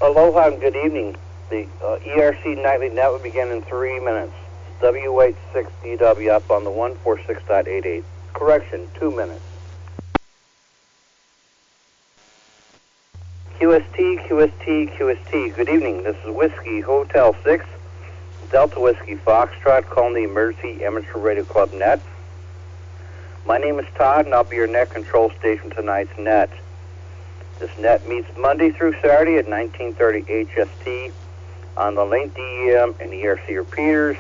Aloha and good evening. The ERC nightly net will begin in 3 minutes. W86DW up on the 146.88. Correction, 2 minutes. QST. Good evening. This is Whiskey Hotel 6, Delta Whiskey Foxtrot, calling the Emergency Amateur Radio Club net. My name is Todd, and I'll be your net control station for tonight's net. This net meets Monday through Saturday at 1930 HST on the link DEM and ERC repeaters,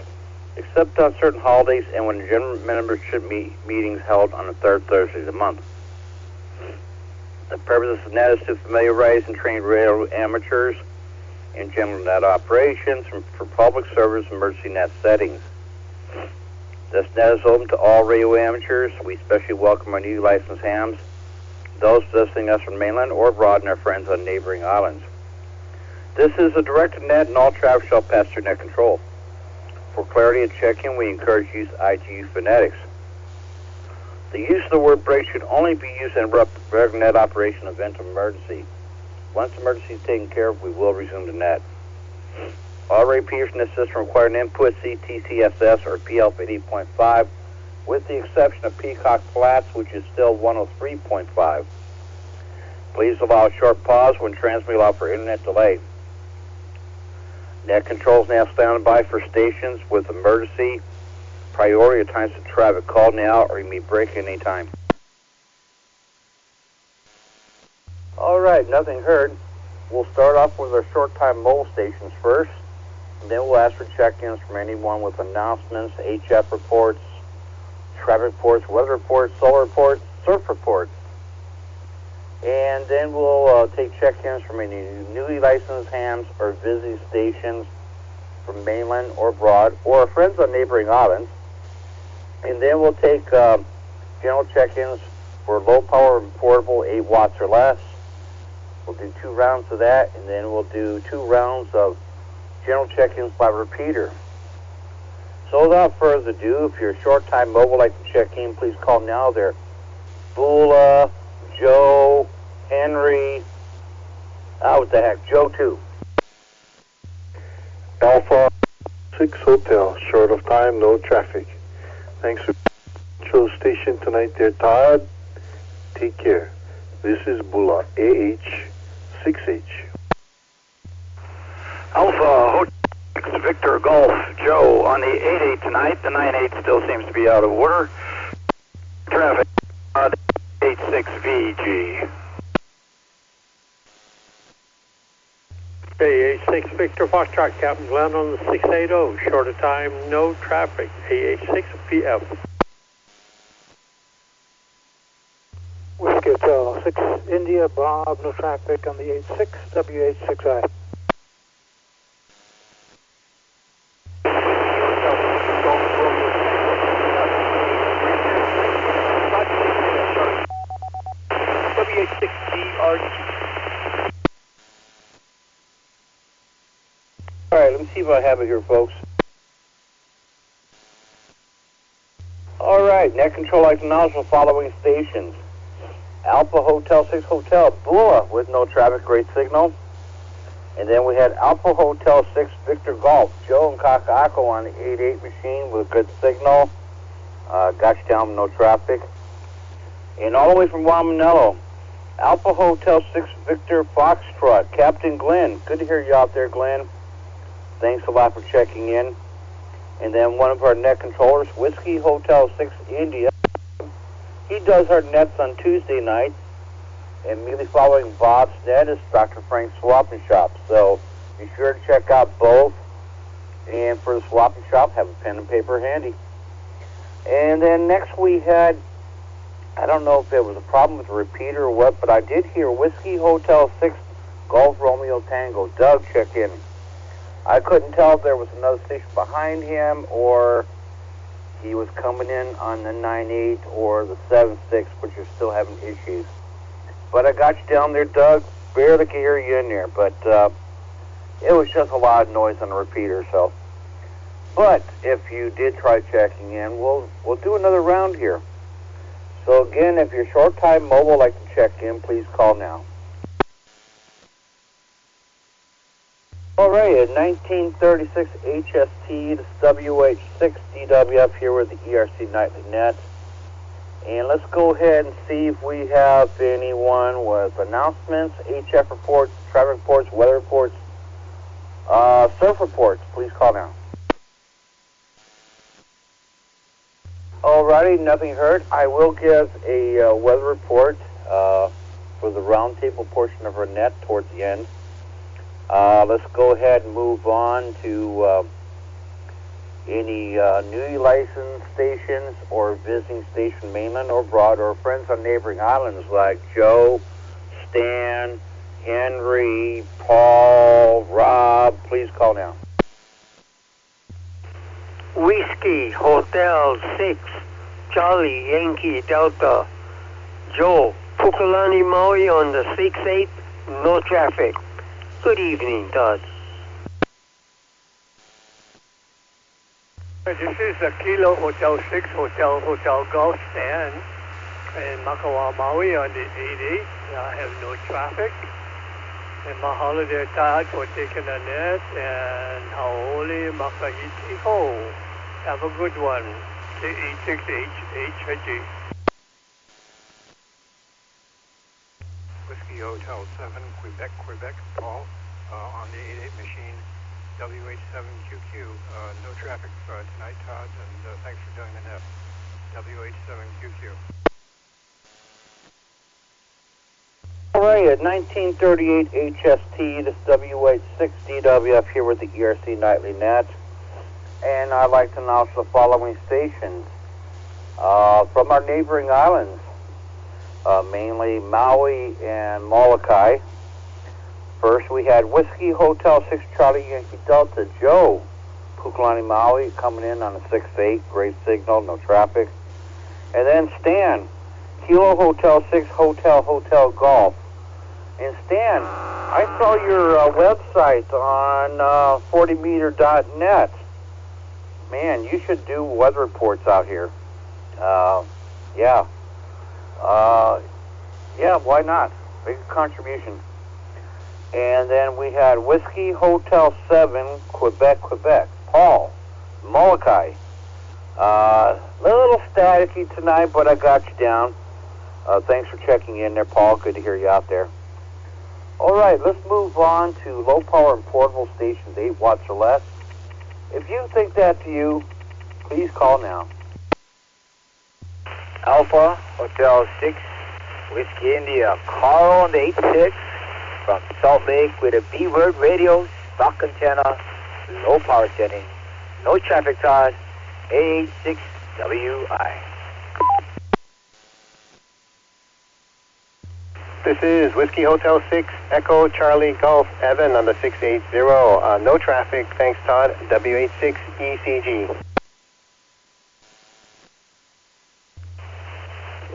except on certain holidays and when general membership meetings held on the third Thursday of the month. The purpose of this net is to familiarize and train radio amateurs in general net operations for public service emergency net settings. This net is open to all radio amateurs. We especially welcome our new licensed hams, those visiting us from mainland or abroad, and our friends on neighboring islands. This is a directed net, and all traffic shall pass through net control. For clarity and check-in, we encourage use ITU phonetics. The use of the word break should only be used to interrupt the regular net operation event of emergency. Once the emergency is taken care of, we will resume the net. All repeaters in this system require an input CTCSS or PL 80.5, with the exception of Peacock Flats, which is still 103.5. Please allow a short pause when transmitting, allow for internet delay. Net controls now standing by for stations with emergency priority at times of traffic. Call now or you may break any time. All right, nothing heard. We'll start off with our short-time mobile stations first, and then we'll ask for check-ins from anyone with announcements, HF reports, traffic reports, weather reports, solar reports, surf reports. And then we'll take check-ins from any newly licensed hams or visiting stations from mainland or abroad, or our friends on neighboring islands. And then we'll take general check-ins for low power and portable, 8 watts or less. We'll do 2 rounds of that, and then we'll do 2 rounds of general check-ins by repeater. So without further ado, if you're a short-time mobile like to check in, please call now. They're Bula, Joe, Henry, Joe 2. Alpha 6 Hotel, short of time, no traffic. Thanks for control station tonight there, Todd. Take care. This is Bula, AH6H. Alpha Hotel 6 Victor Golf, Joe on the 8-8 tonight. The 9-8 still seems to be out of order. Traffic, 86VG. AH6 Victor Foxtrot, Captain Glenn on the 680, short of time, no traffic, AH6 PF. Whiskey Hotel 6 India, Bob, no traffic on the 86, WH6I. All right, let me see what I have it here, folks. All right, net control acknowledge the following stations. Alpha Hotel 6 Hotel, Bula with no traffic, great signal. And then we had Alpha Hotel 6 Victor Golf, Joe and Kaka'ako on the 8-8 machine with a good signal. Got you down with no traffic. And all the way from Wamanello, Alpha Hotel 6 Victor Foxtrot, Captain Glenn. Good to hear you out there, Glenn. Thanks a lot for checking in. And then one of our net controllers, Whiskey Hotel 6 India. He does our nets on Tuesday nights. And immediately following Bob's net is Dr. Frank's Swapping Shop. So be sure to check out both. And for the Swapping Shop, have a pen and paper handy. And then next we had, I don't know if there was a problem with the repeater or what, but I did hear Whiskey Hotel 6 Golf Romeo Tango. Doug, check in. I couldn't tell if there was another station behind him or he was coming in on the 9-8 or the 7-6, but you're still having issues. But I got you down there, Doug. Barely could hear you in there, but it was just a lot of noise on the repeater. So, but if you did try checking in, we'll do another round here. So again, if you're short-time mobile like to check in, please call now. Alright, at 1936 HST, this WH6DWF here with the ERC Nightly Net. And let's go ahead and see if we have anyone with announcements, HF reports, traffic reports, weather reports, surf reports. Please call now. Alrighty, nothing heard. I will give a weather report for the roundtable portion of our net towards the end. Let's go ahead and move on to any newly licensed stations or visiting station mainland or abroad, or friends on neighboring islands like Joe, Stan, Henry, Paul, Rob. Please call now. Whiskey Hotel 6 Charlie Yankee Delta Joe Pukalani Maui on the 6-8, no traffic. Good evening, Todd. This is a Kilo Hotel 6 Hotel Golf Stand in Makawa, Maui on the 88. I have no traffic. And mahalo there, Todd, for taking the net. And haole makahiti ho. Have a good one. K86HHG. Whiskey Hotel 7, Quebec, Paul, on the 88 machine, WH7QQ. No traffic tonight, Todd, and thanks for doing the net. WH7QQ. Alright, at 1938 HST, this WH6DWF here with the ERC Nightly Net. And I'd like to announce the following stations from our neighboring islands. Mainly Maui and Molokai. First, we had Whiskey Hotel 6 Charlie Yankee Delta Joe, Pukalani, Maui, coming in on a 6-8, great signal, no traffic. And then Stan, Kilo Hotel 6 Hotel Golf. And Stan, I saw your website on 40meter.net. Man, you should do weather reports out here. Yeah, why not? Big contribution. And then we had Whiskey Hotel 7, Quebec. Paul, Molokai. A little staticky tonight, but I got you down. Thanks for checking in there, Paul. Good to hear you out there. All right, let's move on to low power and portable stations, 8 watts or less. If you think that's you, please call now. Alpha Hotel 6, Whiskey India, Carl on the 86 from Salt Lake with a B-Word radio, stock antenna, low power setting, no traffic, Todd, 886WI. This is Whiskey Hotel 6, Echo Charlie Golf Evan on the 680, no traffic, thanks Todd, W86ECG.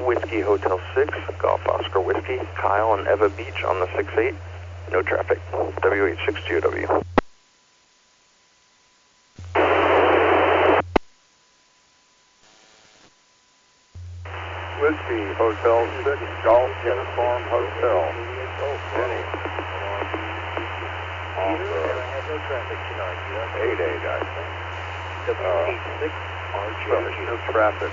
Whiskey Hotel 6, Golf Oscar Whiskey, Kyle and Eva Beach on the 6-8, no traffic, WH6GOW. Whiskey Hotel 6, Golf Uniform Hotel. Denny. On the 8-8, I think. No traffic.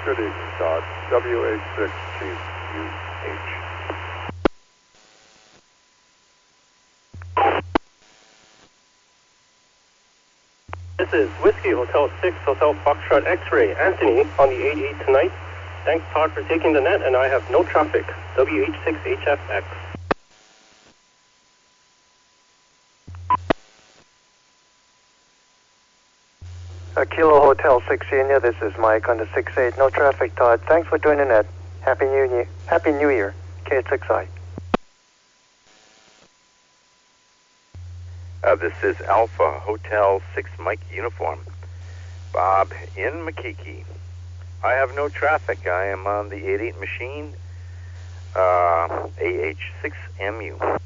Good evening, Todd. WH6 Chief UH. This is Whiskey Hotel 6, Hotel Foxtrot X-Ray, Anthony on the 88 tonight. Thanks Todd for taking the net, and I have no traffic, WH6HFX. Kilo Hotel 6 India, this is Mike on the 6-8. No traffic, Todd. Thanks for doing the net. Happy New Year. K6I. This is Alpha Hotel 6 Mike Uniform. Bob in Makiki. I have no traffic. I am on the 88 machine, AH6MU.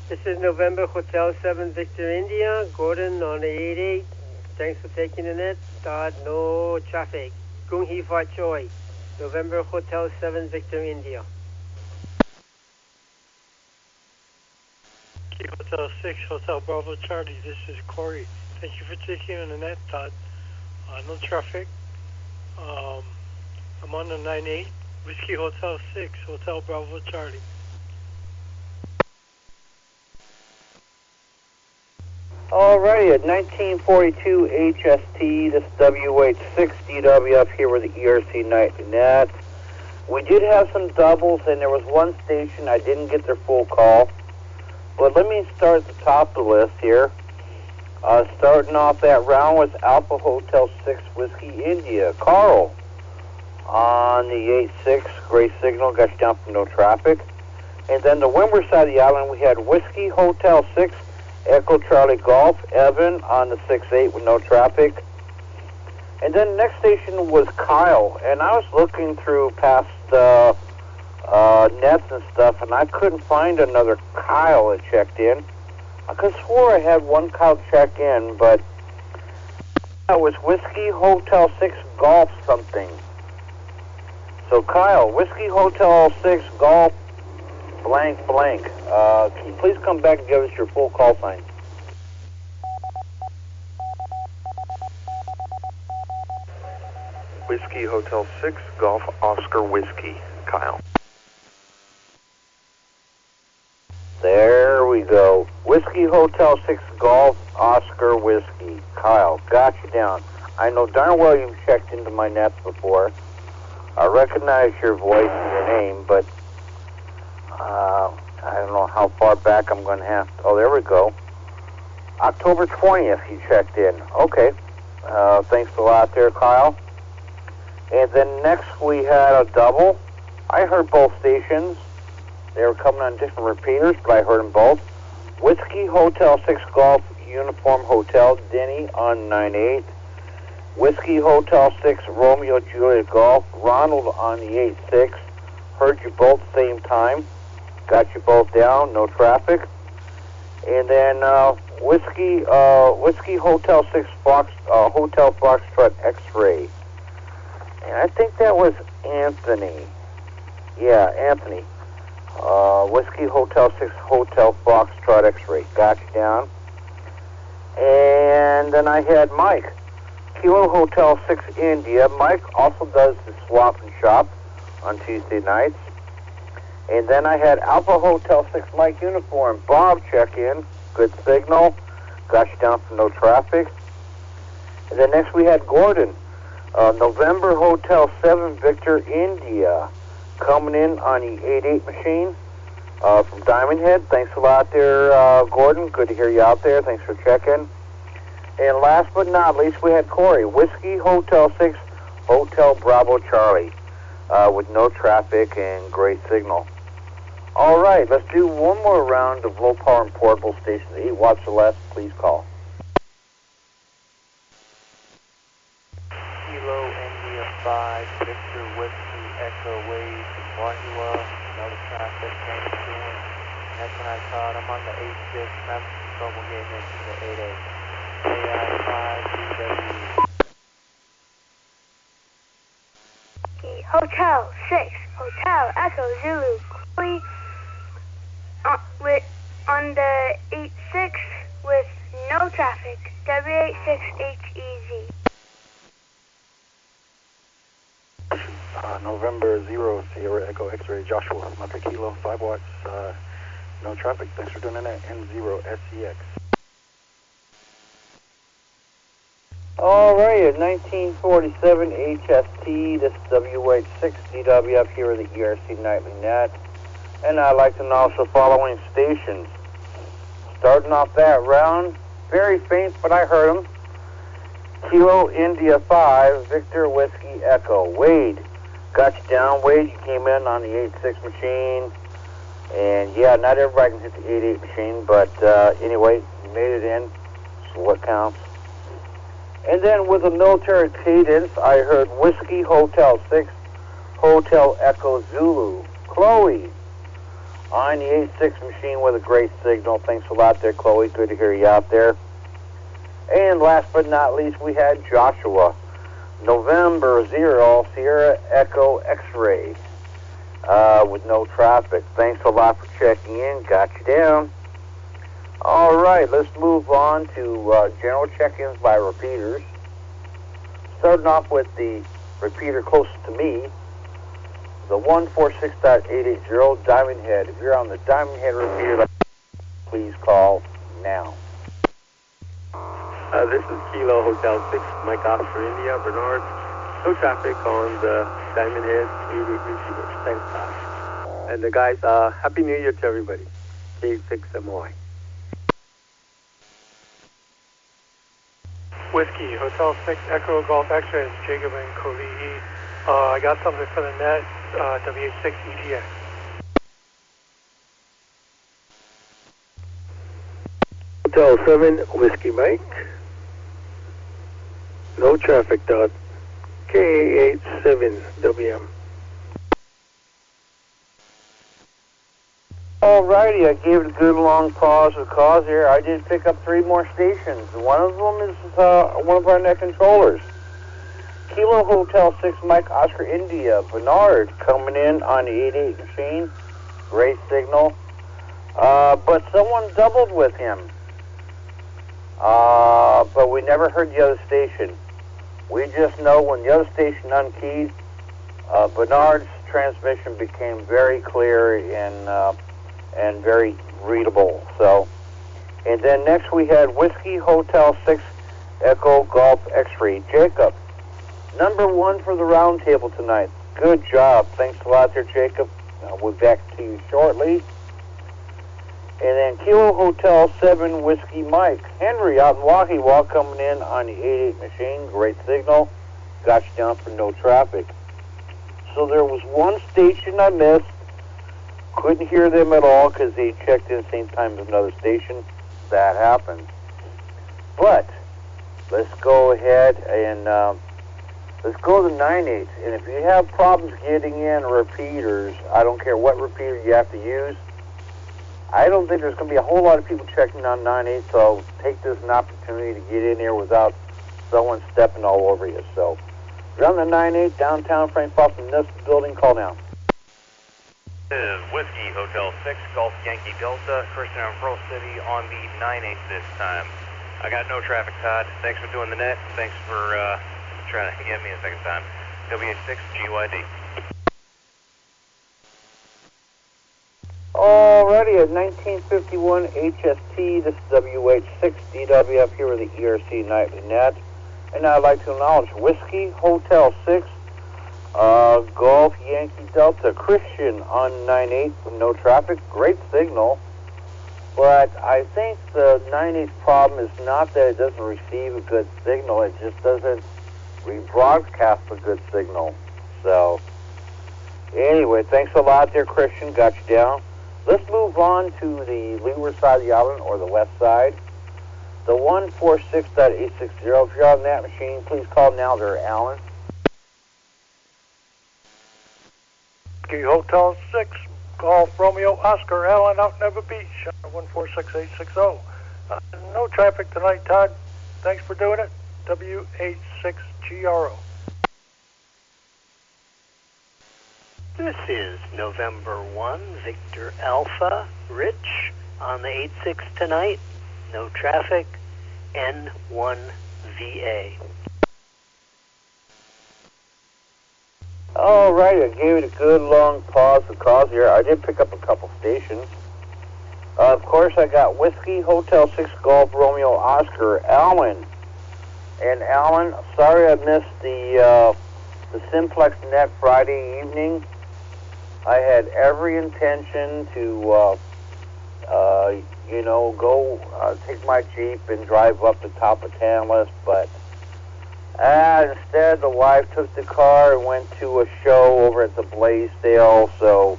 This is November Hotel 7 Victor India, Gordon on the 88. Thanks for taking the net. Todd, no traffic. Gung Hee Fa Choi, November Hotel 7 Victor India. Hotel 6, Hotel Bravo Charlie. This is Corey. Thank you for taking on the net, Todd. No traffic. I'm on the 98. Whiskey Hotel 6, Hotel Bravo Charlie. Alrighty, at 1942 HST, this WH6DWF here with the ERC Nightly Net. We did have some doubles, and there was one station I didn't get their full call. But let me start at the top of the list here. Starting off that round was Alpha Hotel 6 Whiskey India. Carl on the 86, great signal, got you down from no traffic. And then the windward side of the island, we had Whiskey Hotel 6 Echo Charlie Golf, Evan on the 6-8 with no traffic. And then the next station was Kyle, and I was looking through past nets and stuff, and I couldn't find another Kyle that checked in. I could have swore I had one Kyle check in, but that was Whiskey Hotel 6 Golf something. So Kyle, Whiskey Hotel 6 Golf blank blank. Can you please come back and give us your full call sign? Whiskey Hotel 6 Golf Oscar Whiskey. Kyle. There we go. Whiskey Hotel 6 Golf Oscar Whiskey. Kyle, got you down. I know darn well you've checked into my nets before. I recognize your voice and your name, but I don't know how far back I'm going to have to... Oh, there we go. October 20th you checked in. Okay. Thanks a lot there, Kyle. And then next we had a double. I heard both stations. They were coming on different repeaters, but I heard them both. Whiskey Hotel 6 Golf Uniform Hotel, Denny on 9-8. Whiskey Hotel 6 Romeo Juliet Golf, Ronald on the 8-6. Heard you both same time. Got you both down, no traffic. And then Whiskey Hotel 6 Hotel Foxtrot X-Ray. And I think that was Anthony. Yeah, Anthony. Whiskey Hotel 6 Hotel Foxtrot X-Ray. Got you down. And then I had Mike. Kilo Hotel 6 India. Mike also does the swap and shop on Tuesday nights. And then I had Alpha Hotel 6 Mike Uniform. Bob check in. Good signal. Got you down from no traffic. And then next we had Gordon. November Hotel 7 Victor India. Coming in on the 8-8 machine from Diamond Head. Thanks a lot there, Gordon. Good to hear you out there. Thanks for checking. And last but not least, we had Corey. Whiskey Hotel 6 Hotel Bravo Charlie with no traffic and great signal. All right, let's do one more round of low power and portable stations. 8 watts or less, please call. Kilo India 5, Victor Whiskey Echo Wave, Wahua, no traffic, thanks for doing. Next one I caught, I'm on the 8-6, having some trouble getting into the 8-8. AI5 DW. Hotel 6, Hotel Echo Zulu, Chloe, on the 8-6 with no traffic, W86HEZ. November 0 Sierra Echo X-Ray Joshua, Mata Kilo, 5 watts, no traffic. Thanks for doing that. N0 SCX. Alright, at 1947 HST, this is WH6DWF here with the ERC Nightly Net. And I'd like to announce the following stations. Starting off that round, very faint, but I heard them. Kilo India 5, Victor Whiskey Echo. Wade, got you down. Wade, you came in on the 8-6 machine. And yeah, not everybody can hit the 8-8 machine, but anyway, you made it in, so what counts. And then with a military cadence, I heard Whiskey Hotel 6, Hotel Echo Zulu. Chloe, on the 8-6 machine with a great signal. Thanks a lot there, Chloe. Good to hear you out there. And last but not least, we had Joshua. November 0, Sierra Echo X-Ray with no traffic. Thanks a lot for checking in. Got you down. All right, let's move on to general check-ins by repeaters. Starting off with the repeater closest to me, the 146.880 Diamond Head. If you're on the Diamond Head repeater, please call now. This is Kilo Hotel 6, Mike Oscar India, Bernard. No traffic on the Diamond Head 88 receiver. Thanks, Todd. And the guys, Happy New Year to everybody. K6MY. Whiskey, Hotel 6, Echo Golf X-Ray, Jacob and Kolihi. I got something for the net, WH6EGX. Hotel 7, Whiskey Mike. No traffic, Todd. K87WM. Alrighty, I gave it a good long pause of cause here. I did pick up 3 more stations. One of them is one of our net controllers. Kilo Hotel 6 Mike Oscar India, Bernard, coming in on the 88 machine. Great signal. But someone doubled with him. But we never heard the other station. We just know when the other station unkeyed, Bernard's transmission became very clear and very readable. So, and then next we had Whiskey Hotel 6 Echo Golf X-Ray. Jacob, number 1 for the round table tonight. Good job. Thanks a lot there, Jacob. We'll be back to you shortly. And then Kilo Hotel 7 Whiskey Mike. Henry out in Waukee coming in on the 88 machine. Great signal. Got you down for no traffic. So there was one station I missed. Couldn't hear them at all because they checked in the same time as another station. That happened. But let's go ahead and let's go to the 9/8. And if you have problems getting in repeaters, I don't care what repeater you have to use. I don't think there's going to be a whole lot of people checking on 9/8, so take this as an opportunity to get in there without someone stepping all over you. So if you're on the 9/8 downtown Frank Foster Nest building, call now. This is Whiskey Hotel 6, Golf Yankee Delta, Christian and Pearl City on the 9/8 this time. I got no traffic, Todd. Thanks for doing the net. Thanks for trying to get me a second time. WH6 GYD. Alrighty, at 1951 HST, this is WH6DW up here with the ERC Nightly Net. And I'd like to acknowledge Whiskey Hotel 6, Golf Yankee Delta, Christian on 9/8 with no traffic. Great signal. But I think the 9/8 problem is not that it doesn't receive a good signal, it just doesn't rebroadcast a good signal. So, anyway, thanks a lot there, Christian. Got you down. Let's move on to the leeward side of the island, or the west side. The 146.860. If you're on that machine, please call now there, Alan. Hotel 6, Golf Romeo Oscar Allen out Neva Beach, 146.860. No traffic tonight, Todd. Thanks for doing it. WH6GRO. This is November 1, Victor Alpha, Rich, on the 86 tonight. No traffic, N1VA. All right, I gave it a good long pause of cause here. I did pick up a couple stations. Of course, I got Whiskey Hotel 6 Golf Romeo Oscar, Allen. And Allen, sorry I missed the Simplex Net Friday evening. I had every intention to, go take my Jeep and drive up the top of Tantalus, but instead the wife took the car and went to a show over at the Blaisdell, so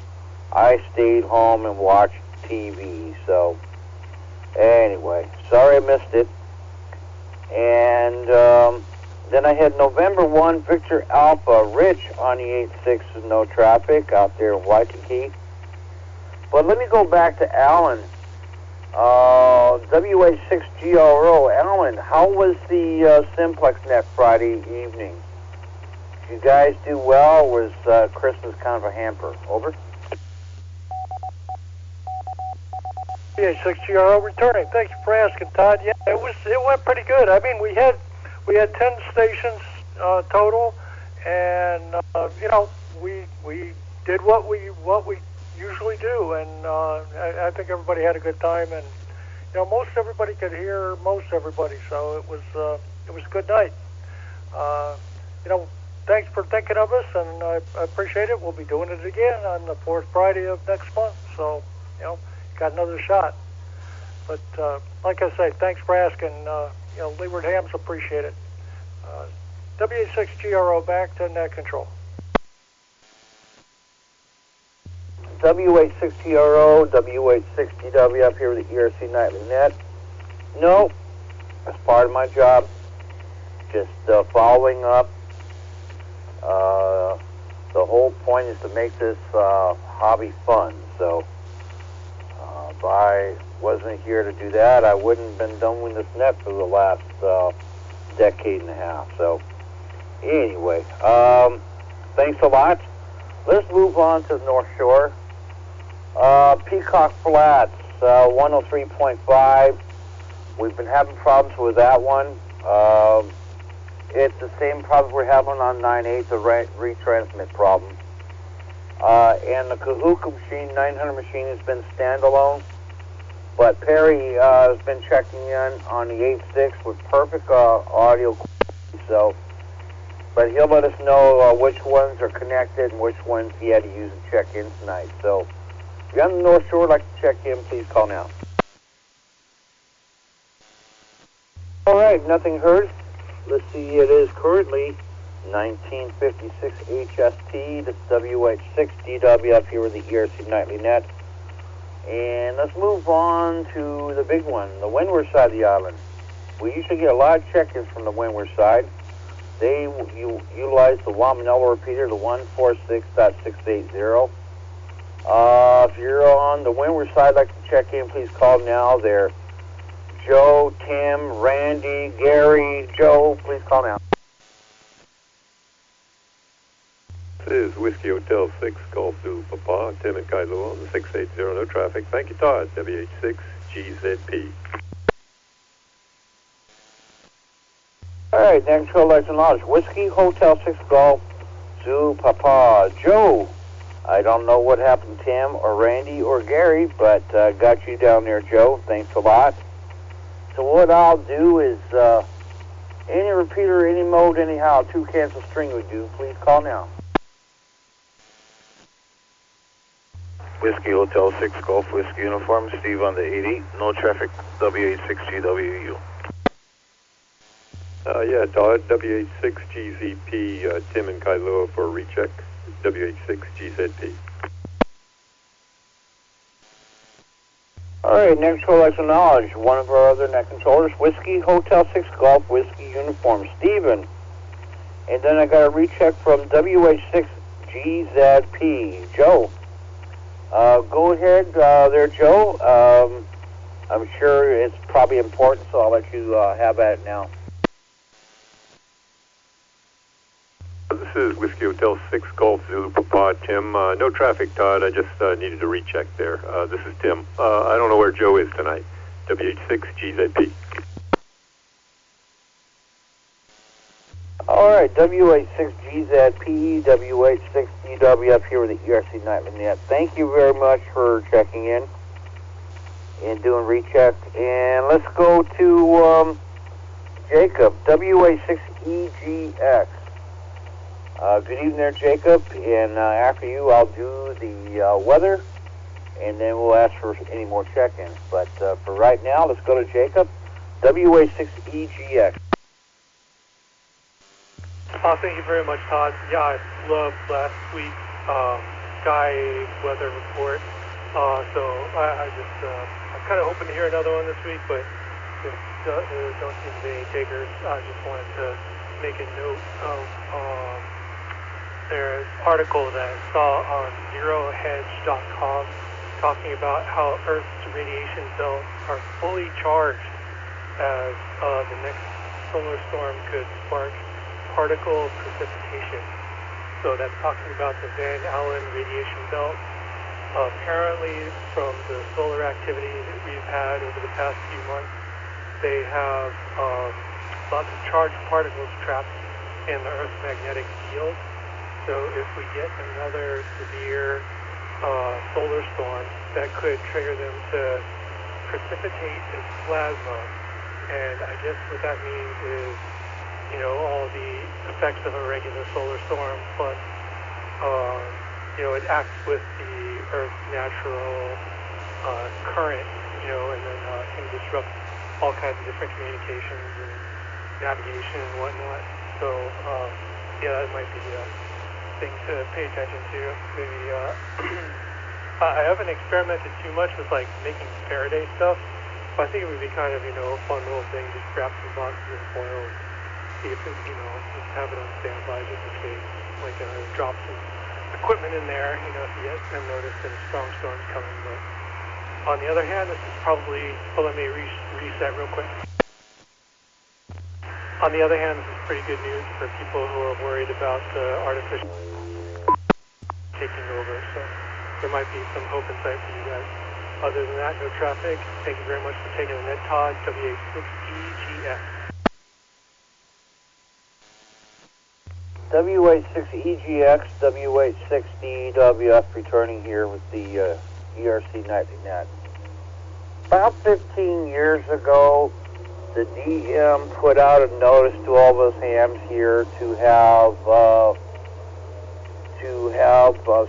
I stayed home and watched TV. So anyway, sorry I missed it. And then I had November 1, Victor Alpha, Rich on the 86 with no traffic out there in Waikiki. But let me go back to Alan. WH6GRO. Alan, how was the Simplex Net Friday evening? Did you guys do well, or was Christmas kind of a hamper? Over. WH6GRO returning. Thank you for asking, Todd. Yeah, it went pretty good. I mean, we had 10 stations total, and we did what we usually do, and I think everybody had a good time, and most everybody could hear most everybody, so it was a good night. Thanks for thinking of us, and I appreciate it. We'll be doing it again on the 4th Friday of next month, so got another shot. But like I say, thanks for asking. Leeward Hams appreciate it. WH6GRO back to net control. WH6GRO, WH6GW up here with the ERC Nightly Net. No, that's part of my job. Just following up. The whole point is to make this hobby fun. So if I wasn't here to do that, I wouldn't have been done with this net for the last decade and a half. So anyway, thanks a lot. Let's move on to the North Shore. Peacock Flats, 103.5. We've been having problems with that one. It's the same problem we're having on 9.8, the retransmit problem. And the Kahuku machine, 900 machine, has been standalone. But Perry has been checking in on the 8.6 with perfect audio quality. So, but he'll let us know which ones are connected and which ones he had to use and check in tonight. So, if you're on the North Shore, like to check in, please call now. All right, nothing heard. Let's see, it is currently 1956 HST. This is WH6DW up here with the ERC Nightly Net. And let's move on to the big one, the windward side of the island. We usually get a lot of check-ins from the windward side. They utilize the Wamanello repeater, the 146.680. If you're on the windward side, like to check in, please call now. They're Joe, Tim, Randy, Gary, Joe, please call now. This is Whiskey Hotel 6, Golf Zulu Papa, Tim and Kailo on the 680, no traffic. Thank you, Todd, WH6GZP. All right, next show, Lights and Lodge. Whiskey Hotel 6, Golf Zulu Papa. Joe, I don't know what happened to Tim or Randy or Gary, but got you down there, Joe. Thanks a lot. So what I'll do is, any repeater, any mode, anyhow, 2 cancel string would do. Please call now. Whiskey Hotel 6 Golf Whiskey Uniform, Steve on the 80, no traffic, WH6GWU. Yeah, Todd, WH6GZP, Tim and Kailua for a recheck, WH6GZP. All right, next show, Lights and Knowledge. One of our other net controllers, Whiskey Hotel 6 Golf Whiskey Uniform, Steven. And then I got a recheck from WH6GZP, Joe. Go ahead there, Joe. I'm sure it's probably important, so I'll let you have at it now. This is Whiskey Hotel 6 Golf Zulu Papa, Tim. No traffic, Todd. I just needed a recheck there. This is Tim. I don't know where Joe is tonight. WH6GZP. All right, WH6GZP, WH6DW up here with the ERC Nightly Net. Thank you very much for checking in and doing recheck. And let's go to Jacob, WH6EGX. Good evening there, Jacob. And after you, I'll do the weather, and then we'll ask for any more check-ins. But for right now, let's go to Jacob, WH6EGX. Thank you very much, Todd. Yeah, I loved last week's sky weather report. So I'm kind of hoping to hear another one this week, but there don't seem to be any takers. I just wanted to make a note of there's an article that I saw on zerohedge.com talking about how Earth's radiation belts are fully charged as the next solar storm could spark particle precipitation. So that's talking about the Van Allen radiation belt. Apparently, from the solar activity that we've had over the past few months, they have lots of charged particles trapped in the Earth's magnetic field. So if we get another severe solar storm, that could trigger them to precipitate as plasma. And I guess what that means is, you know, all the effects of a regular solar storm, plus, you know, it acts with the Earth's natural current, you know, and then can disrupt all kinds of different communications and navigation and whatnot. So, yeah, that might be a thing to pay attention to. Maybe, I haven't experimented too much with, like, making Faraday stuff, but I think it would be kind of, you know, a fun little thing, just grab some boxes of foil and see if it, you know, just have it on standby just in case, like, drop some equipment in there, you know, if you get noticed and a strong storm's coming. But on the other hand, this is probably, well, let me reset real quick. On the other hand, this is pretty good news for people who are worried about artificial taking over, so there might be some hope in sight for you guys. Other than that, no traffic. Thank you very much for taking the net, Todd, WH6EGX. WH6EGX, WH6DWF returning here with the ERC Nightly Net. About 15 years ago, the DM put out a notice to all of us hams here to have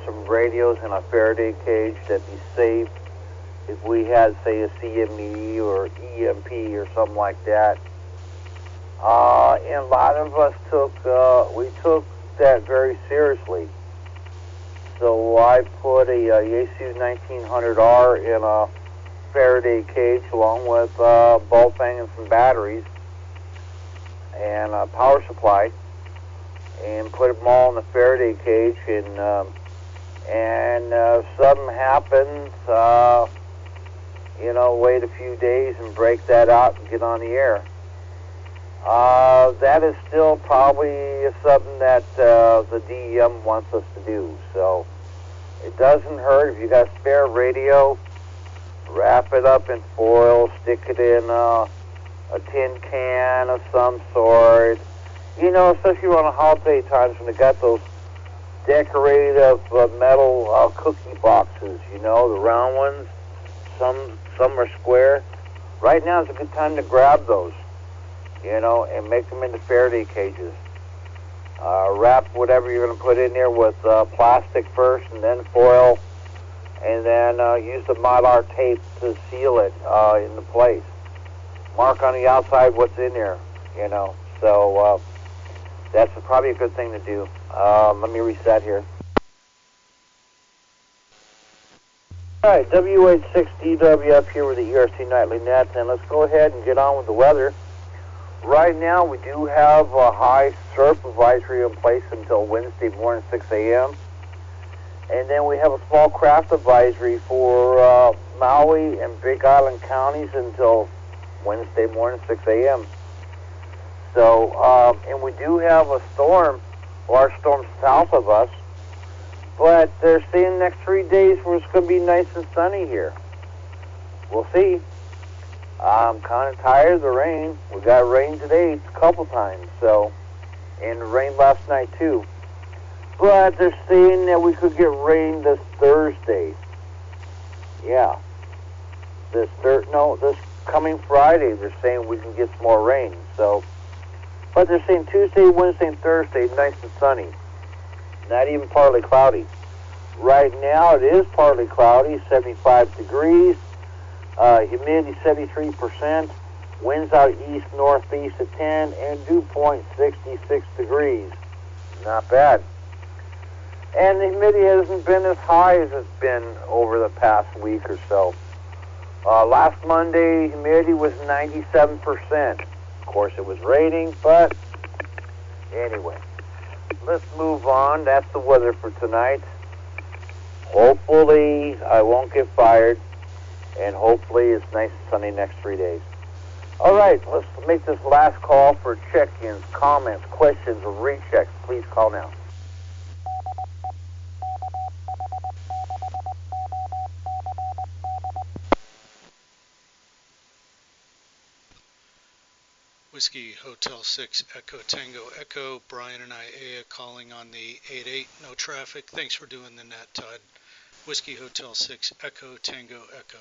some radios in a Faraday cage that'd be safe if we had, say, a CME or EMP or something like that. And a lot of us took that very seriously. So I put a Yaesu 1900R in a Faraday cage along with ball fang and some batteries and a power supply, and put them all in the Faraday cage, and something happens, you know, wait a few days and break that out and get on the air. That is still probably something that the DEM wants us to do. So it doesn't hurt if you got a spare radio, wrap it up in foil, stick it in a tin can of some sort. You know, especially on the holiday times when they got those decorative metal cookie boxes, you know, the round ones. Some are square. Right now is a good time to grab those, you know, and make them into Faraday cages. Wrap whatever you're going to put in there with plastic first and then foil, and then use the Mylar tape to seal it into place. Mark on the outside what's in there, you know. So that's probably a good thing to do. Let me reset here. All right, WH6DWF here with the ERC Nightly Net, and let's go ahead and get on with the weather. Right now, we do have a high surf advisory in place until Wednesday morning, 6 a.m. And then we have a small craft advisory for Maui and Big Island counties until Wednesday morning, 6 a.m. So, and we do have a storm, large storm south of us, but they're saying next 3 days where it's going to be nice and sunny here. We'll see. I'm kind of tired of the rain. We got rain today a couple times, so, and rain last night too. But they're saying that we could get rain this Thursday. Yeah. This coming Friday, they're saying we can get some more rain. So, but they're saying Tuesday, Wednesday, and Thursday, nice and sunny. Not even partly cloudy. Right now, it is partly cloudy, 75 degrees. Humidity 73%. Winds out east-northeast at 10, and dew point 66 degrees. Not bad. And the humidity hasn't been as high as it's been over the past week or so. Last Monday, humidity was 97%. Of course, it was raining, but anyway. Let's move on. That's the weather for tonight. Hopefully, I won't get fired, and hopefully it's nice and sunny next 3 days. All right, let's make this last call for check-ins, comments, questions, or rechecks. Please call now. Whiskey Hotel 6 Echo Tango Echo. Brian and Ia calling on the 88. No traffic. Thanks for doing the net, Todd. Whiskey Hotel 6 Echo Tango Echo.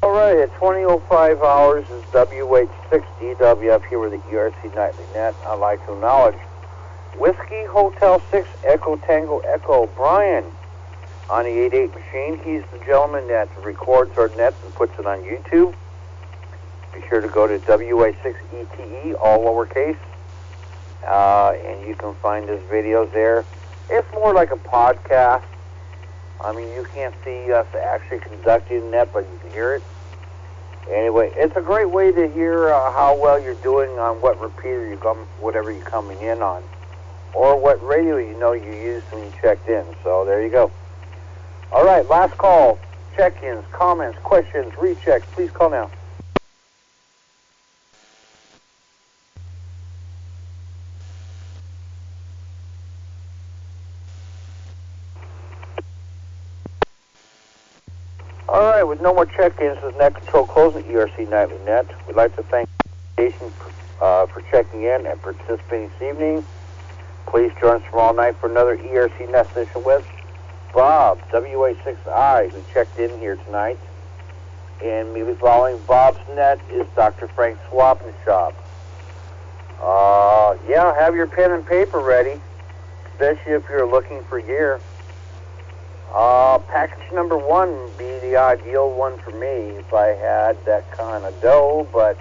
All right, at 20:05 hours is WH6DWF here with the ERC Nightly Net. I'd like to acknowledge Whiskey Hotel 6 Echo Tango Echo. Brian on the 88 machine. He's the gentleman that records our nets and puts it on YouTube. Be sure to go to WH6ETE, all lowercase, and you can find his videos there. It's more like a podcast. I mean, you can't see us actually conducting that, but you can hear it. Anyway, it's a great way to hear how well you're doing on what repeater whatever you're coming in on, or what radio you used when you checked in. So there you go. All right, last call. Check-ins, comments, questions, rechecks. Please call now. All right, with no more check-ins, this is Net Control closing ERC Nightly Net. We'd like to thank the station for checking in and participating this evening. Please join us tomorrow night for another ERC Net session with Bob, WA6I, who checked in here tonight. And immediately following Bob's net is Dr. Frank Swappenshop. Yeah, have your pen and paper ready, especially if you're looking for gear. Package number 1 would be the ideal one for me if I had that kind of dough, but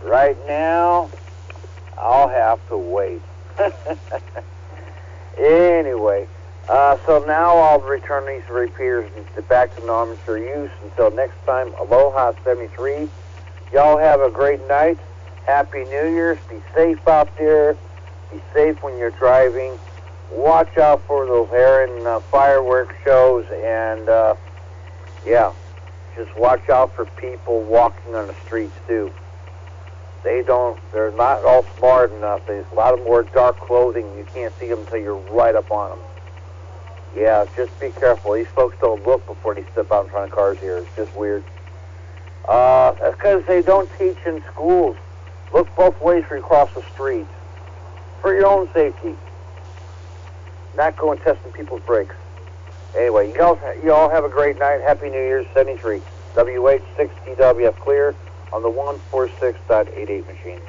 right now, I'll have to wait. Anyway, so now I'll return these repeaters back to non-mature use. Until next time, Aloha 73. Y'all have a great night. Happy New Year's. Be safe out there. Be safe when you're driving. Watch out for those Heron fireworks shows, and yeah, just watch out for people walking on the streets too. They're not all smart enough. There's a lot of more dark clothing. You can't see them until you're right up on them. Yeah, just be careful. These folks don't look before they step out in front of cars here. It's just weird. That's because they don't teach in schools. Look both ways before you cross the street. For your own safety. Not going testing people's brakes. Anyway, you all have a great night. Happy New Year's, 73. WH6DWF clear on the 146.88 machine.